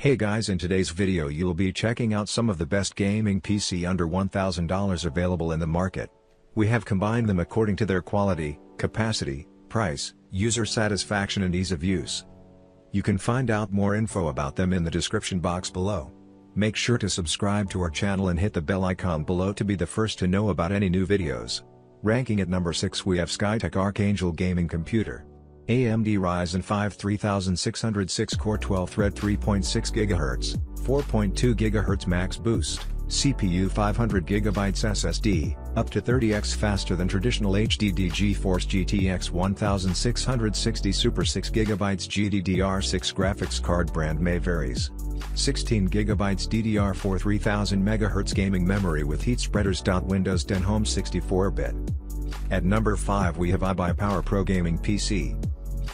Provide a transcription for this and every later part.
Hey guys, in today's video you'll be checking out some of the best gaming PC under $1,000 available in the market. We have combined them according to their quality, capacity, price, user satisfaction and ease of use. You can find out more info about them in the description box below. Make sure to subscribe to our channel and hit the bell icon below to be the first to know about any new videos. Ranking at number 6 we have Skytech Archangel Gaming Computer. AMD Ryzen 5 3606 core 12-thread 3.6 GHz, 4.2 GHz max boost, CPU 500GB SSD, up to 30x faster than traditional HDD GeForce GTX 1660 Super 6GB GDDR6 graphics card brand may varies. 16GB DDR4 3000 MHz gaming memory with heat spreaders. Windows 10 Home 64-bit. At number 5 we have iBuyPower Pro Gaming PC.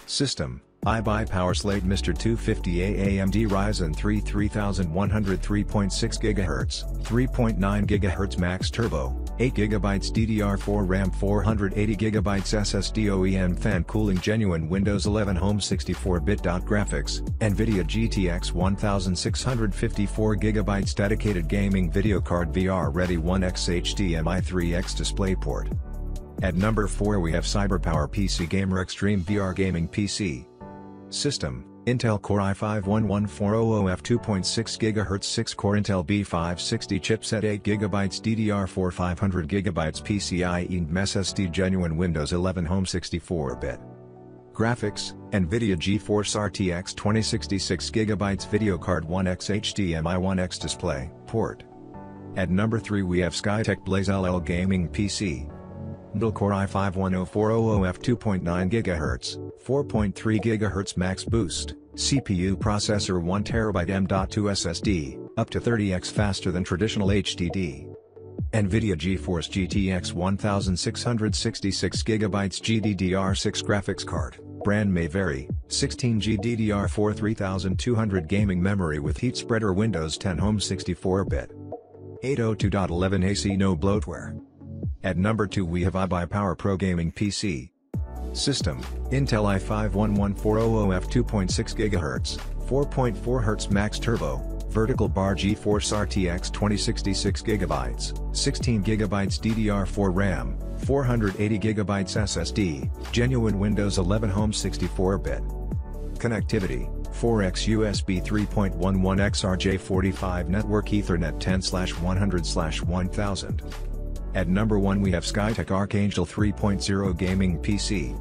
System, iBuyPower Slate Mr. 250A AMD Ryzen 3 3100 3.6 GHz, 3.9 GHz Max Turbo, 8GB DDR4 RAM 480GB SSD OEM fan cooling genuine Windows 11 Home 64-bit. Graphics, NVIDIA GTX 1654GB dedicated gaming video card VR ready 1x HDMI 3x DisplayPort. At number 4 we have CyberPower PC Gamer Extreme VR Gaming PC. System, Intel Core i5-11400F 2.6 GHz 6-core Intel B560 chipset 8GB DDR4 500GB PCIe SSD genuine Windows 11 Home 64-bit. Graphics, NVIDIA GeForce RTX 2060 6GB video card 1x HDMI 1x display port. At number 3 we have Skytech Blaze LL Gaming PC. Intel Core i5-10400F 2.9 GHz, 4.3 GHz max boost, CPU processor 1TB M.2 SSD, up to 30x faster than traditional HDD. NVIDIA GeForce GTX 1666 GB GDDR6 graphics card, brand may vary, 16GB DDR4 3200 gaming memory with heat spreader Windows 10 Home 64-bit. 802.11ac no bloatware. At number 2 we have iBuyPower Pro Gaming PC. System, Intel i5-11400F 2.6 GHz, 4.4 Hz Max Turbo, vertical bar GeForce RTX 2060 6GB, 16GB DDR4 RAM, 480GB SSD, genuine Windows 11 Home 64-bit. Connectivity, 4x USB 3.11 XRJ45 network Ethernet 10/100/1000. At number 1 we have Skytech Archangel 3.0 Gaming PC.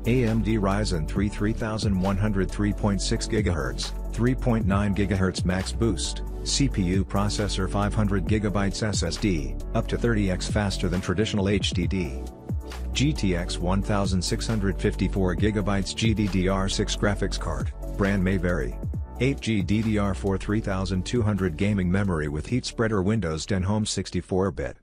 AMD Ryzen 3 3100 3.6 GHz, 3.9 GHz max boost, CPU processor 500GB SSD, up to 30x faster than traditional HDD. GTX 1654GB GDDR6 graphics card, brand may vary. 8GB DDR4 3200 gaming memory with heat spreader Windows 10 Home 64-bit.